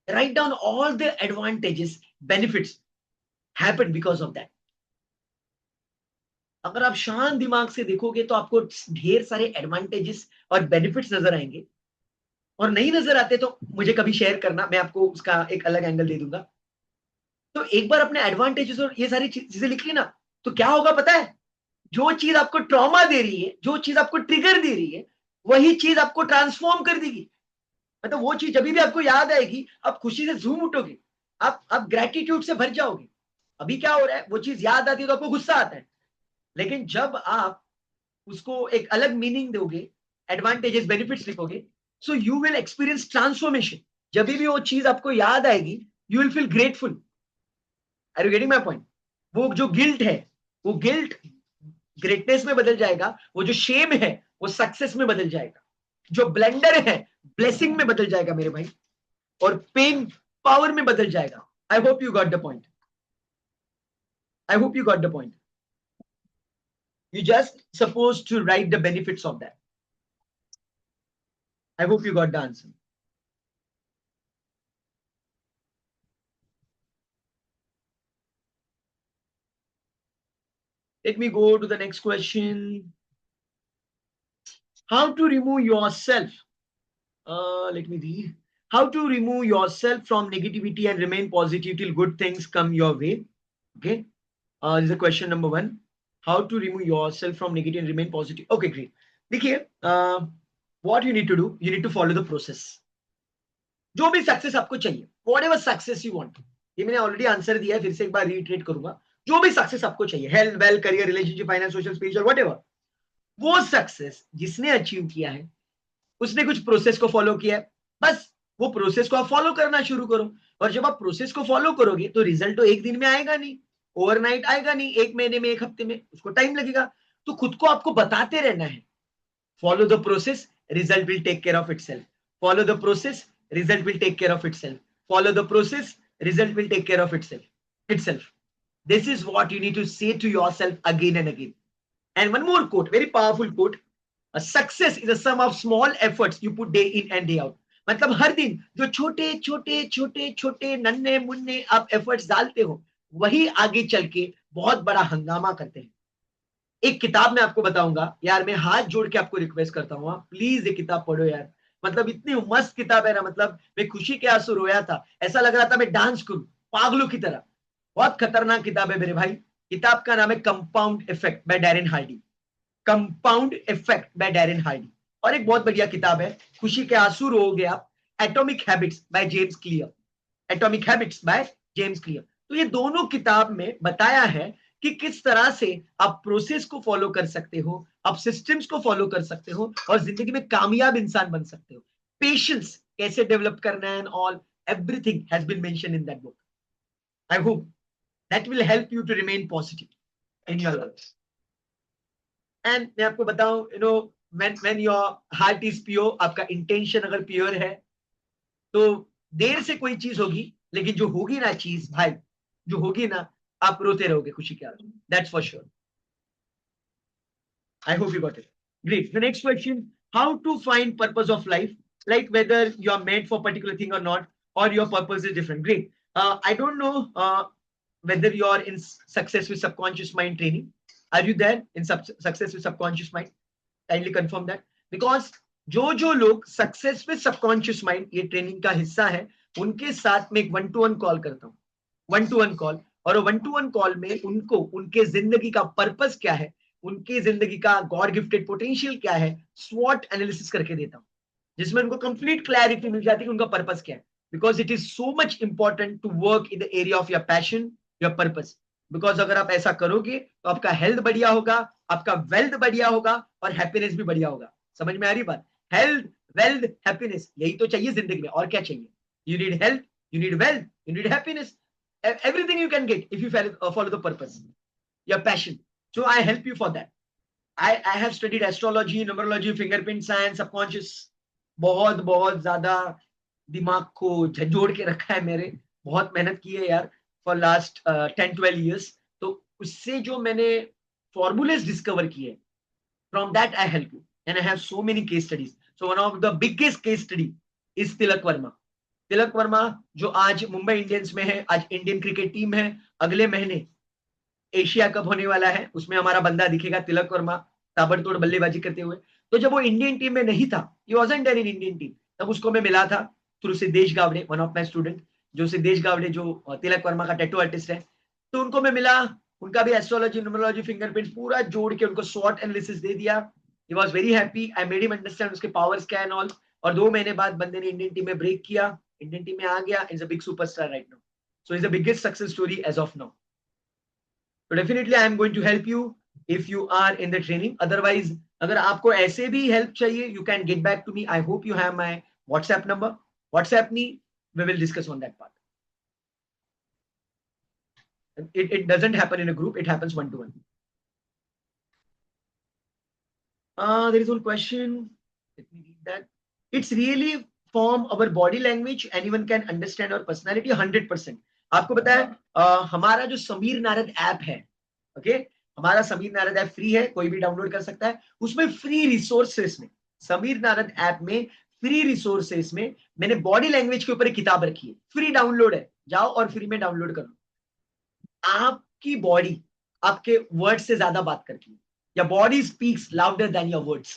Write down all the advantages, benefits happen because of that. अगर आप शांत दिमाग से देखोगे तो आपको ढेर सारे एडवांटेजेस और बेनिफिट्स नजर आएंगे. और नहीं नजर आते तो मुझे कभी शेयर करना, मैं आपको उसका एक अलग एंगल दे दूंगा. तो एक बार अपने एडवांटेजेस और ये सारी चीजें लिख ली ना, तो क्या होगा पता है? जो चीज आपको ट्रॉमा दे रही है, जो चीज आपको ट्रिगर दे रही है, वही चीज आपको ट्रांसफॉर्म कर देगी. मतलब वो चीज जब भी आपको याद आएगी, आप खुशी से झूम उठोगे, आप ग्रेटिट्यूड से भर जाओगे. अभी क्या हो रहा है, वो चीज याद आती है तो आपको गुस्सा आता है. लेकिन जब आप उसको एक अलग मीनिंग दोगे, एडवांटेजेस बेनिफिट्स लिखोगे, so you will experience transformation. जब भी वो चीज आपको याद आएगी, you will feel grateful. Are you getting my point? वो जो गिल्ट है, वो गिल्ट ग्रेटनेस में बदल जाएगा. वो जो शेम है, वो सक्सेस में बदल जाएगा. जो ब्लेंडर है, ब्लेसिंग में बदल जाएगा मेरे भाई. और पेन पावर में बदल जाएगा. आई hope you got the point. I hope you got the point. You just supposed to write the benefits of that. I hope you got the answer. Let me go to the next question. How to remove yourself? Let me read. How to remove yourself from negativity and remain positive till good things come your way. Okay. This is the question number one. How to remove yourself from negativity and remain positive. Okay, great. देखिए, what you need to do, you need to follow the process. जो भी success आपको चाहिए, whatever success you want, ये मैंने already answer दिया है, फिर से एक बार रिट्रेट करूंगा. जो भी सक्सेस आपको चाहिए, health, wealth, career, relationship, finance, social, spiritual, whatever, वो सक्सेस जिसने अचीव किया है, उसने कुछ प्रोसेस को फॉलो किया है. बस वो प्रोसेस को आप फॉलो करना शुरू करो. और जब आप प्रोसेस को फॉलो करोगे तो रिजल्ट तो एक दिन में आएगा नहीं, ओवरनाइट आएगा नहीं, एक महीने में, एक हफ्ते में, उसको टाइम लगेगा. तो खुद को आपको बताते रहना है, follow the process, result will take care of itself. Follow the process, result will take care of itself. Follow the process, result will take care of itself. This is what you need to say to yourself again and again. And one more quote, very powerful quote. A success is a sum of small efforts you put day in and day out. मतलब हर दिन जो छोटे छोटे छोटे छोटे नन्हे मुन्ने आप एफर्ट्स डालते हो, वही आगे चल के बहुत बड़ा हंगामा करते हैं. एक किताब मैं आपको बताऊंगा यार, मैं हाथ जोड़ के आपको रिक्वेस्ट करता हूँ, प्लीज ये किताब पढ़ो यार. मतलब इतनी मस्त किताब है ना, मतलब मैं खुशी के आंसू रोया था, ऐसा लग रहा था मैं डांस करूं पागलों की तरह. बहुत खतरनाक किताब है मेरे भाई. किताब का नाम है compound effect by Darren Hardy. Compound effect by Darren Hardy. और एक बहुत बढ़िया किताब है, खुशी के आंसू रोओगे आप, atomic habits by James clear. Atomic habits by James clear. तो ये दोनों किताब में बताया है कि किस तरह से आप प्रोसेस को फॉलो कर सकते हो, आप सिस्टम्स को फॉलो कर सकते हो और जिंदगी में कामयाब इंसान बन सकते हो. पेशेंस कैसे डेवलप करना है and all, everything has been mention in that book. I hope that will help you to remain positive in your life. And मैं आपको बताऊं, you know, when your heart is pure, आपका intention अगर pure है, तो देर से कोई चीज होगी, लेकिन जो होगी ना चीज भाई, जो होगी ना, आप रोते रहोगे खुशी के आंसू. That's for sure. I hope you got it. Great. The next question: how to find purpose of life? Like whether you are made for a particular thing or not, or your purpose is different. Great. I don't know whether you are in success with subconscious mind training. Are you there in success with subconscious mind? Kindly confirm that. Because जो लोग success with subconscious mind ये training का हिस्सा है, उनके साथ में एक 1-to-1 कॉल करता हूँ. 1-to-1 call. और 1-to-1 कॉल में उनको उनके जिंदगी का पर्पस क्या है, उनकी जिंदगी का गॉड गिफ्टेड पोटेंशियल क्या है, स्वॉट एनालिसिस करके देता हूं, जिसमें उनको कंप्लीट क्लैरिटी मिल जाती है कि उनका पर्पस क्या है. Because it is so much important to work in the area of your passion, your purpose. Because अगर आप ऐसा करोगे तो आपका हेल्थ बढ़िया होगा, आपका वेल्थ बढ़िया होगा और हैप्पीनेस भी बढ़िया होगा. समझ में आ रही बात? हेल्थ, वेल्थ, हैप्पीनेस, यही तो चाहिए जिंदगी में, और क्या चाहिए? You need health, you need wealth, you need happiness. Everything you can get if you follow the purpose, your passion. So I help you for that. I have studied astrology, numerology, fingerprint science, subconscious. बहुत ज्यादा दिमाग को झंझोड़ के रखा है मेरे. बहुत मेहनत की है यार फॉर लास्ट 10-12 years. तो उससे जो मैंने फॉर्मूलेस डिस्कवर किए, from that I help you and I have so many case studies. So one of the biggest case study is Tilak Varma. Tilak Varma जो आज मुंबई इंडियंस में है, आज इंडियन क्रिकेट टीम है, अगले महीने एशिया कप होने वाला है, उसमें हमारा बंदा दिखेगा तिलक वर्मा ताबड़तोड़ बल्लेबाजी करते हुए. तो जब वो इंडियन टीम में नहीं था, he wasn't there in Indian team, तब उसको मैं मिला था through Siddhesh Gawde, one of my student. जो सिद्धेश गावड़े जो तिलक वर्मा का टैटू आर्टिस्ट है, तो उनको मैं मिला. उनका भी एस्ट्रोलॉजी, न्यूमरोलॉजी, फिंगरप्रिंट पूरा जोड़ के उनको स्वॉट एनालिसिस दे दिया. He was very happy. I made him understand उसके पावर्स क्या एंड ऑल. और 2 महीने बाद बंदे ने इंडियन टीम में ब्रेक किया, इंडियन टीम में आ गया. Is a big superstar right now. So is the biggest success story as of now. तो definitely I am going to help you if you are in the training. Otherwise अगर आपको ऐसे भी help चाहिए, you can get back to me. I hope you have my WhatsApp number. WhatsApp me, we will discuss on that part. It doesn't happen in a group, it happens one to one. There is one question, let me read that. It's really form our body language, anyone can understand our personality 100%. आपको पता है हमारा जो Sameer Narad app है, okay, हमारा Sameer Narad app free है, कोई भी डाउनलोड कर सकता है. उसमें फ्री रिसोर्सेस में, समीर नारद ऐप में फ्री रिसोर्सेस में मैंने बॉडी लैंग्वेज के ऊपर एक किताब रखी है, फ्री डाउनलोड है, जाओ और फ्री में डाउनलोड करो. आपकी बॉडी आपके वर्ड से ज्यादा बात करती है, या body speaks louder than your words.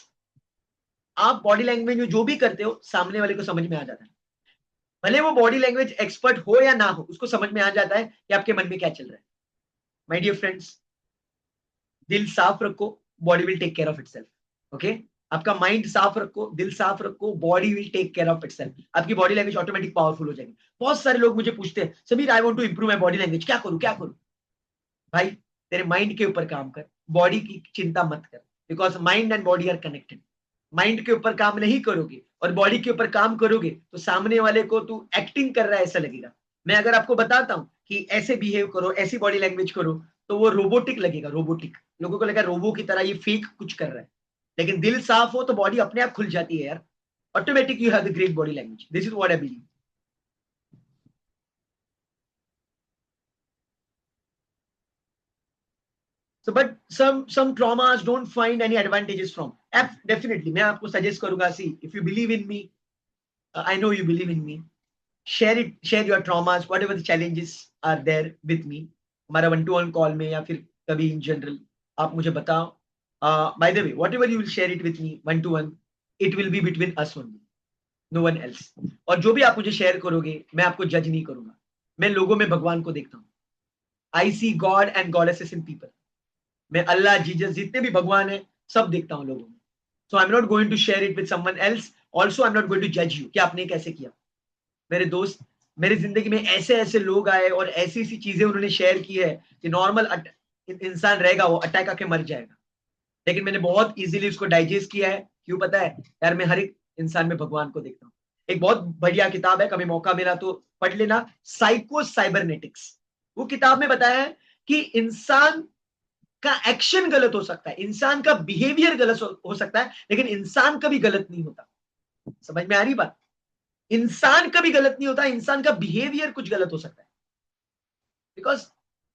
आप बॉडी लैंग्वेज में जो भी करते हो, सामने वाले को समझ में आ जाता है. भले वो बॉडी लैंग्वेज एक्सपर्ट हो या ना हो, उसको समझ में आ जाता है कि आपके मन में क्या चल रहा है. माय डियर फ्रेंड्स, दिल साफ रखो, body will take care of itself. Okay, आपका माइंड साफ रखो, दिल साफ रखो, body will take care of itself. आपकी बॉडी लैंग्वेज ऑटोमेटिक पावरफुल हो जाएगी. बहुत सारे लोग मुझे पूछते हैं, Sameer I want to improve my body language, क्या करूं क्या करूं. भाई तेरे माइंड के ऊपर काम कर, बॉडी की चिंता मत कर, because mind and body are connected. Mind के ऊपर काम नहीं करोगे और बॉडी के ऊपर काम करोगे तो सामने वाले को तू एक्टिंग कर रहा है ऐसा लगेगा. मैं अगर आपको बताता हूं कि ऐसे बिहेव करो, ऐसी बॉडी लैंग्वेज करो, तो वो रोबोटिक लगेगा. रोबोटिक लोगों को लगेगा रोबो की तरह ये फेक कुछ कर रहा है. लेकिन दिल साफ हो तो बॉडी अपने आप खुल जाती है यार. Automatic you have the great body language. This is what I believe. So, but some traumas don't find any advantages from. Definitely, मैं आपको suggest करूंगा. See, if you believe in me, I know you believe in me. Share your traumas, whatever the challenges are there with me. हमारा 1-to-1 call में या फिर कभी in general आप मुझे बताओ. By the way, whatever you will share it with me 1-to-1, it will be between us only, no one else. और जो भी आप मुझे शेयर करोगे, मैं आपको जज नहीं करूंगा. मैं लोगों में भगवान को देखता हूँ. I see God and goddesses in people. मैं अल्लाह, जीसस, जितने भी भगवान है सब देखता हूं लोगों में. So I am not going to share it with someone else. Also I am not going to जज यू कि आपने कैसे किया. मेरे दोस्त, मेरी जिंदगी में ऐसे ऐसे लोग आए और ऐसी ऐसी चीजें उन्होंने शेयर की है कि नॉर्मल इंसान रहेगा वो अटैक आके मर जाएगा. लेकिन मैंने बहुत इजीली उसको डाइजेस्ट किया है. क्यों पता है यार, मैं हर एक इंसान में भगवान को देखता हूँ. एक बहुत बढ़िया किताब है, कभी मौका मिला तो पढ़ लेना, साइको साइबरनेटिक्स. वो किताब में बताया है कि इंसान का एक्शन गलत हो सकता है, इंसान का बिहेवियर गलत हो सकता है, लेकिन इंसान कभी गलत नहीं होता. समझ में आ रही बात? इंसान कभी गलत नहीं होता, इंसान का बिहेवियर कुछ गलत हो सकता है. बिकॉज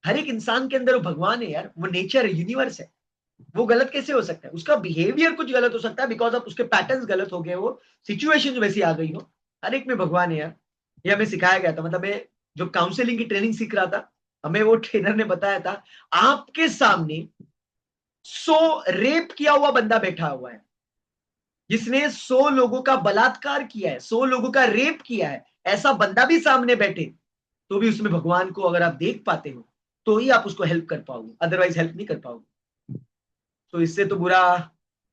हर एक इंसान के अंदर वो भगवान है यार, वो नेचर है, यूनिवर्स है. वो गलत कैसे हो सकता है? उसका बिहेवियर कुछ गलत हो सकता है बिकॉज ऑफ उसके पैटर्न्स गलत हो गए, वो सिचुएशन वैसी आ गई हो. हर एक में भगवान है यार. ये हमें सिखाया गया था. मतलब मैं जो काउंसलिंग की ट्रेनिंग सीख रहा था, हमें वो ट्रेनर ने बताया था, आपके सामने 100 रेप किया हुआ बंदा बैठा हुआ है, जिसने 100 लोगों का बलात्कार किया है, 100 लोगों का रेप किया है. ऐसा बंदा भी सामने बैठे तो भी उसमें भगवान को अगर आप देख पाते हो तो ही आप उसको हेल्प कर पाओगे, अदरवाइज हेल्प नहीं कर पाओगे. तो इससे तो बुरा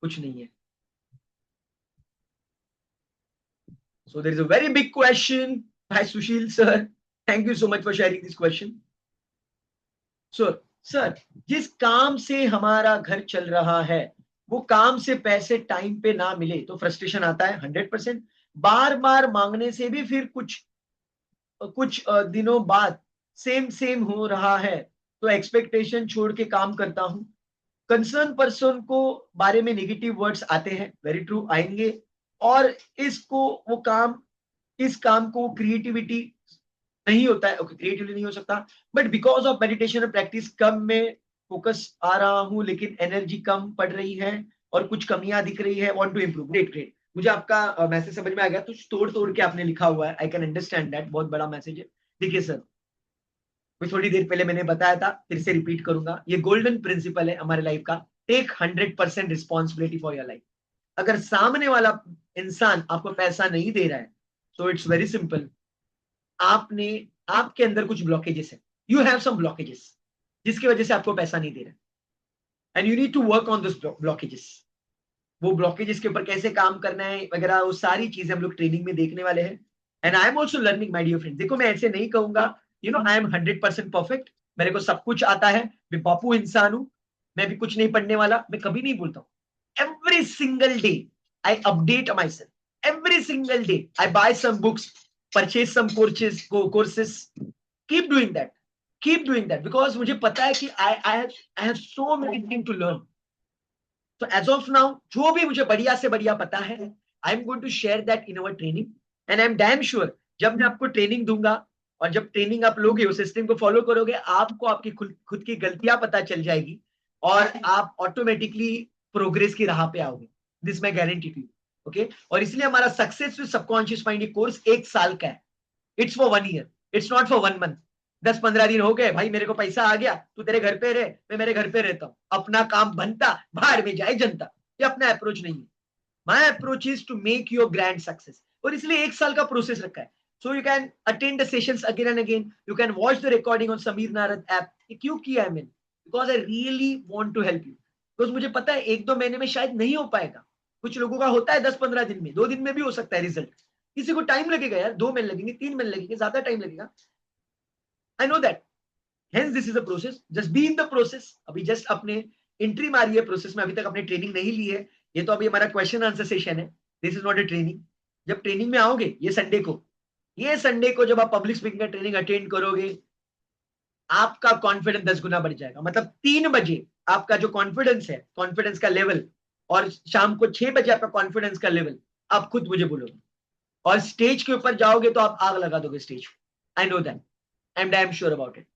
कुछ नहीं है. So there is a very big question. Hi Sushil sir, thank you so much for sharing this question. So sir, जिस काम से हमारा घर चल रहा है, वो काम से पैसे टाइम पे ना मिले तो फ्रस्ट्रेशन आता है 100%. बार बार मांगने से भी फिर कुछ कुछ दिनों बाद सेम सेम हो रहा है तो एक्सपेक्टेशन छोड़ के काम करता हूँ. कंसर्न पर्सन को बारे में नेगेटिव वर्ड्स आते हैं, वेरी ट्रू, आएंगे. और इसको वो काम, इस काम को क्रिएटिविटी नहीं होता है. ओके, क्रिएटिविटी नहीं हो सकता, बट बिकॉज ऑफ मेडिटेशन और प्रैक्टिस कम में फोकस आ रहा हूँ लेकिन एनर्जी कम पड़ रही है और कुछ कमियां दिख रही है, want to improve. Great great, मुझे आपका मैसेज समझ में आ गया। तो तोड़ तोड़ के आपने लिखा हुआ है, आई कैन अंडरस्टैंड दैट, बहुत बड़ा मैसेज है। देखिए सर, कोई थोड़ी देर पहले मैंने बताया था, फिर से रिपीट करूंगा, ये गोल्डन प्रिंसिपल है हमारे लाइफ का। Take 100% responsibility for your life. अगर सामने वाला इंसान आपको पैसा नहीं दे रहा है, तो इट्स वेरी सिंपल, आपने आपके अंदर कुछ ब्लॉकेजेस है, यू हैव सम ब्लॉकेजेस, जिसकी वजह से आपको पैसा नहीं दे रहा है, and you need to work on this blockages. वो ब्लॉकेजेस के ऊपर कैसे काम करना है वगैरह, वो सारी चीजें हम लोग ट्रेनिंग में देखने वाले हैं। And I am also learning my dear friend. देखो मैं ऐसे नहीं कहूंगा आई एम 100% परफेक्ट, मेरे को सब कुछ आता है, मैं बापू इंसान हूं, मैं भी कुछ नहीं पढ़ने वाला, मैं कभी नहीं बोलता हूँ। Every single day I update myself, every single day I buy some books, purchase some courses, keep doing that, keep doing that, because मुझे पता है कि I have so many thing to learn. तो as of now जो भी मुझे बढ़िया से बढ़िया पता है, I am going to share that in our training. And I am damn sure, जब मैं आपको ट्रेनिंग दूंगा और जब ट्रेनिंग आप लोगे, उस सिस्टम को फॉलो करोगे, आपको आपकी खुद की गलतियां पता चल जाएगी और आप ऑटोमेटिकली प्रोग्रेस की राह पे आओगे। दिस मैं गारंटी टू यू। ओके, और इसलिए हमारा सक्सेस विद सबकॉन्शियस माइंड ये कोर्स 1 साल का है। It's for 1 year, it's not for 1 month. 10-15 दिन हो गए भाई, मेरे को पैसा आ गया, तू तेरे घर पे रहे, मैं मेरे घर पे रहता हूँ, अपना काम बनता, बाहर में जाए जनता, ये अपना अप्रोच नहीं है। My approach is to make your grand success, और इसलिए 1 साल का प्रोसेस रखा है। So you can attend the sessions again and again, you can watch the recording on Sameer Narad app. क्यों किया है मैंने? Because I really want to help you. Because मुझे पता है 1-2 महीने में शायद नहीं हो पाएगा, कुछ लोगों का होता है 10-15 दिन में, 2 दिन में भी हो सकता है रिजल्ट, किसी को टाइम लगेगा यार, 2 महीने लगेंगे, 3 महीने लगेंगे, ज्यादा टाइम लगेगा। I know that, hence this is a process, just be in the process. अभी जस्ट अपने एंट्री मारी है प्रोसेस में, अभी तक अपने ट्रेनिंग नहीं ली है। ये तो अभी हमारा क्वेश्चन आंसर सेशन है, this is not a training. जब ट्रेनिंग में आओगे ये संडे को जब आप पब्लिक स्पीकिंग का ट्रेनिंग अटेंड करोगे, आपका कॉन्फिडेंस 10 गुना बढ़ जाएगा। मतलब 3 बजे आपका जो कॉन्फिडेंस है, कॉन्फिडेंस का लेवल, और शाम को 6 बजे आपका कॉन्फिडेंस का लेवल, आप खुद मुझे बोलोगे, और स्टेज के ऊपर जाओगे तो आप आग लगा दोगे stage. I know that, and I am sure about it.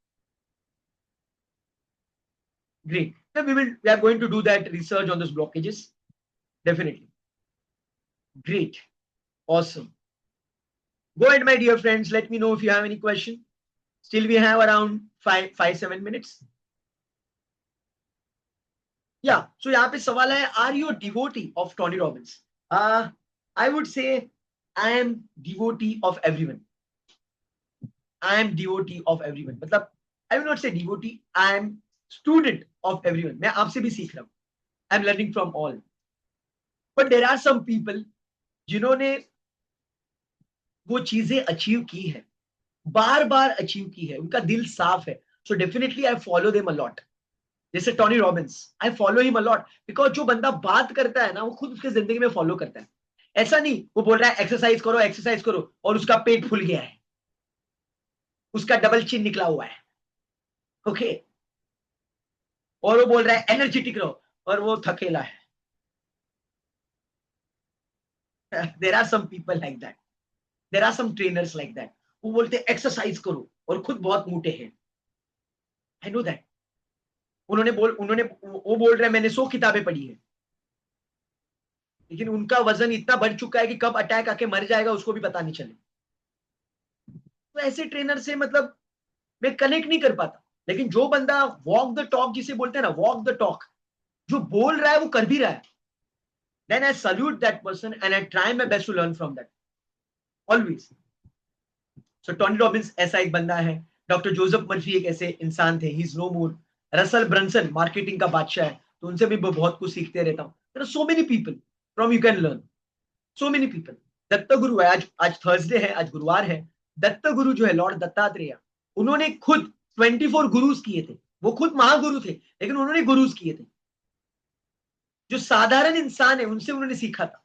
Great. Then we are going to do that research on those blockages. Definitely. Great. Awesome. Go ahead, my dear friends. Let me know if you have any question. Still, we have around 7 minutes. Yeah. So यहाँ पे सवाल है, are you a devotee of Tony Robbins? I would say I am devotee of everyone. I am devotee of everyone. मतलब I will not say devotee. I am student of everyone. मैं आपसे भी सीख रहा हूँ. I am learning from all. But there are some people जिन्होंने वो चीजें अचीव की है, बार बार अचीव की है, उनका दिल साफ है, so definitely I follow them a lot. जैसे Tony Robbins, I follow him a lot, because जो बंदा बात करता है ना, वो खुद उसकी जिंदगी में फॉलो करता है। ऐसा नहीं वो बोल रहा है एक्सरसाइज करो और उसका पेट फूल गया है, उसका डबल चिन निकला हुआ है, ओके okay? और वो बोल रहा है एनर्जेटिक रहो और वो थकेला है। There are some people like that, there are some trainers like that, वो बोलते हैं एक्सरसाइज करो और खुद बहुत मोटे हैं। I know that. उन्होंने वो बोल रहे हैं मैंने 100 किताबें पढ़ी है, लेकिन उनका वजन इतना बढ़ चुका है कि कब अटैक आके मर जाएगा उसको भी पता नहीं चले। तो ऐसे ट्रेनर से मतलब मैं कनेक्ट नहीं कर पाता। लेकिन जो बंदा वॉक द टॉक जिसे बोलते हैं ना, वॉक द टॉक, जो बोल रहा है वो कर भी रहा है, then I salute that person and I try my best to learn from that always. So Tony Robbins ऐसा एक बंदा है। डॉक्टर जोसेफ मर्फी एक ऐसे इंसान थे, he is no more. Russell Brunson marketing का बादशाह है, तो उनसे भी बहुत कुछ सीखते रहता हूँ। There are so many people from you can learn, so many people. Datta Guru है, आज आज थर्सडे है, आज गुरुवार है। दत्त गुरु जो है लॉर्ड दत्तात्रेय, उन्होंने खुद 24 गुरुज किए थे। वो खुद महागुरु थे, लेकिन उन्होंने गुरुज किए थे। जो साधारण इंसान है उनसे उन्होंने सीखा था।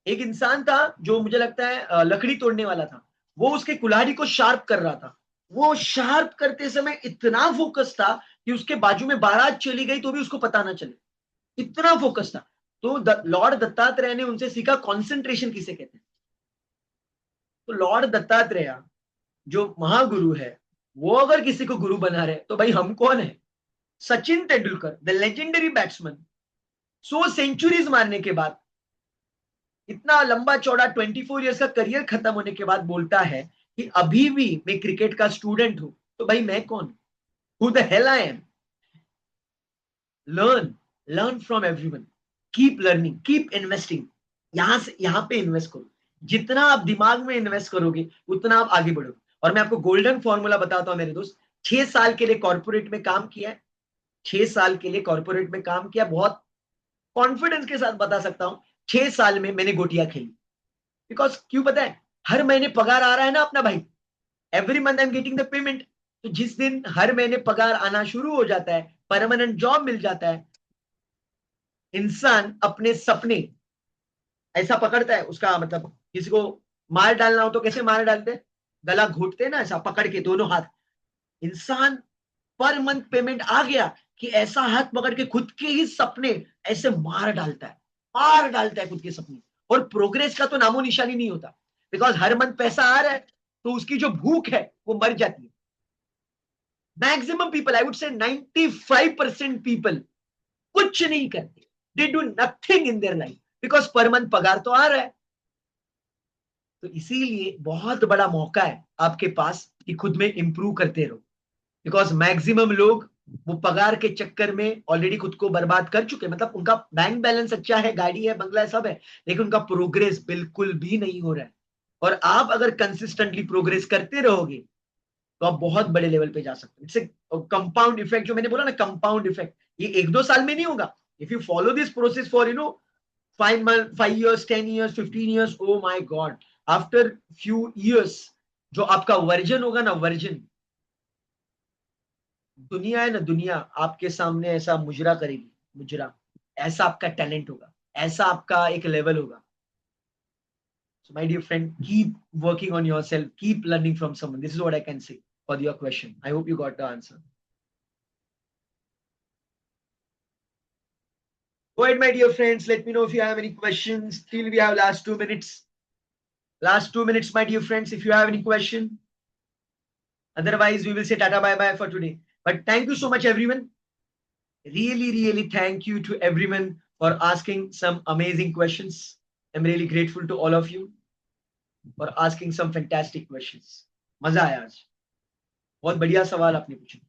एक इंसान था जो मुझे लगता है लकड़ी तोड़ने वाला था, वो उसके कुल्हाड़ी को शार्प कर रहा था। वो शार्प करते समय इतना फोकस था कि उसके बाजू में बारात चली गई तो भी उसको पता ना चले, इतना फोकस था। तो लॉर्ड दत्तात्रेय ने उनसे सीखा कॉन्सेंट्रेशन किसे कहते हैं। तो लॉर्ड दत्तात्रेय जो महागुरु है, वो अगर किसी को गुरु बना रहे तो भाई हम कौन है? Sachin Tendulkar the legendary batsman 100 centuries मारने के बाद, इतना लंबा चौड़ा 24 इयर्स का करियर खत्म होने के बाद बोलता है कि अभी भी मैं क्रिकेट का स्टूडेंट हूं, तो भाई मैं कौन, who the hell I am. Learn from everyone, keep learning, keep investing. यहां से यहां पे इन्वेस्ट करो, जितना आप दिमाग में इन्वेस्ट करोगे उतना आप आगे बढ़ोगे। और मैं आपको गोल्डन फॉर्मूला बताता हूं मेरे दोस्त, 6 साल के लिए कॉर्पोरेट में काम किया है, 6 साल के लिए कॉर्पोरेट में काम किया, बहुत कॉन्फिडेंस के साथ बता सकता हूं 6 साल में मैंने गोटियां खेली। बिकॉज क्यों पता है, हर महीने पगार आ रहा है ना अपना भाई, every month I am getting the payment. तो जिस दिन हर महीने पगार आना शुरू हो जाता है, परमानेंट जॉब मिल जाता है, इंसान अपने सपने ऐसा पकड़ता है, उसका मतलब किसी को मार डालना हो तो कैसे मार डालते हैं, गला घोटते हैं ना, ऐसा पकड़ के दोनों हाथ। इंसान पर मंथ पेमेंट आ गया कि ऐसा हाथ पकड़ के खुद के ही सपने ऐसे मार डालता है खुद के सपने। और प्रोग्रेस का तो नामो निशानी नहीं होता, बिकॉज हर मंथ पैसा आ रहा है तो उसकी जो भूख है वो मर जाती है। Maximum people, I would say 95% people कुछ नहीं करते, they do nothing in their life, because per month पगार तो आ रहा है। तो इसीलिए बहुत बड़ा मौका है आपके पास कि खुद में इंप्रूव करते रहो, बिकॉज मैक्सिमम लोग वो पगार के चक्कर में ऑलरेडी खुद को बर्बाद कर चुके हैं। मतलब उनका बैंक बैलेंस अच्छा है, गाड़ी है, बंगला है, सब है, लेकिन उनका प्रोग्रेस बिल्कुल भी नहीं हो रहा है। और आप अगर कंसिस्टेंटली प्रोग्रेस करते रहोगे तो आप बहुत बड़े लेवल पे जा सकते हैं। इट्स कंपाउंड इफेक्ट, जो मैंने बोला ना, कंपाउंड इफेक्ट, ये 1-2 साल में नहीं होगा। If you follow this process for 5 months, 5 years, 10 years, 15 years, oh my god, after few years जो आपका वर्जन होगा ना, वर्जन, दुनिया है ना, दुनिया आपके सामने ऐसा मुजरा करेगी, मुजरा। ऐसा आपका टैलेंट होगा, ऐसा आपका एक लेवल होगा। So my dear friend, keep working on yourself, keep learning from someone. This is what I can say for your question. I hope you got the answer. Go ahead, my dear friends, let me know if you have any questions. Still we have last 2 minutes. Last 2 minutes, my dear friends, if you have any question. Otherwise we will say tata bye bye for today. But thank you so much everyone. Really thank you to everyone for asking some amazing questions. I'm really grateful to all of you for asking some fantastic questions. मजा आया आज, बहुत बढ़िया सवाल आपने पूछे।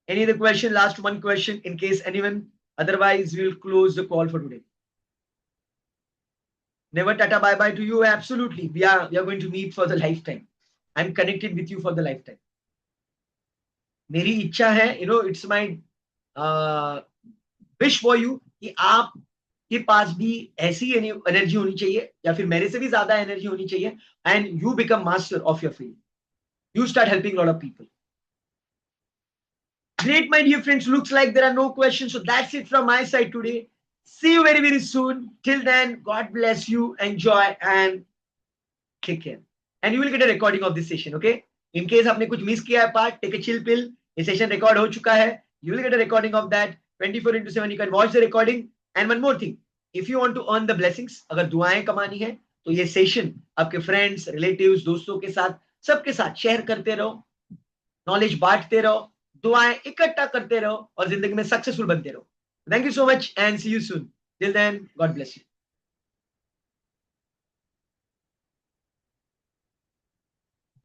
Any other question? Last one question in case anyone. Otherwise we will close the call for today. Never tata bye bye to you. Absolutely, we are going to meet for the lifetime. I'm connected with you for the lifetime. मेरी इच्छा है, it's my wish for you कि आप के पास भी ऐसी energy होनी चाहिए, या फिर मेरे से भी ज्यादा एनर्जी होनी चाहिए, and you become master of your field, you start helping a lot of people. Great, my dear friends, looks like there are no questions, so that's it from my side today. See you very soon. Till then, God bless you, enjoy and take care, and you will get a recording of this session. Okay, in case आपने कुछ miss किया है part, take a chill pill, ये session record हो चुका है, you will get a recording of that 24/7. You can watch the recording. And one more thing, if you want to earn the blessings, अगर दुआएं कमानी है तो ये सेशन आपके फ्रेंड्स, रिलेटिव्स, दोस्तों के साथ, सबके साथ शेयर करते रहो, नॉलेज बांटते रहो, दुआएं इकट्ठा करते रहो और जिंदगी में सक्सेसफुल बनते रहो। Thank you so much and see you soon. Till then, God bless you.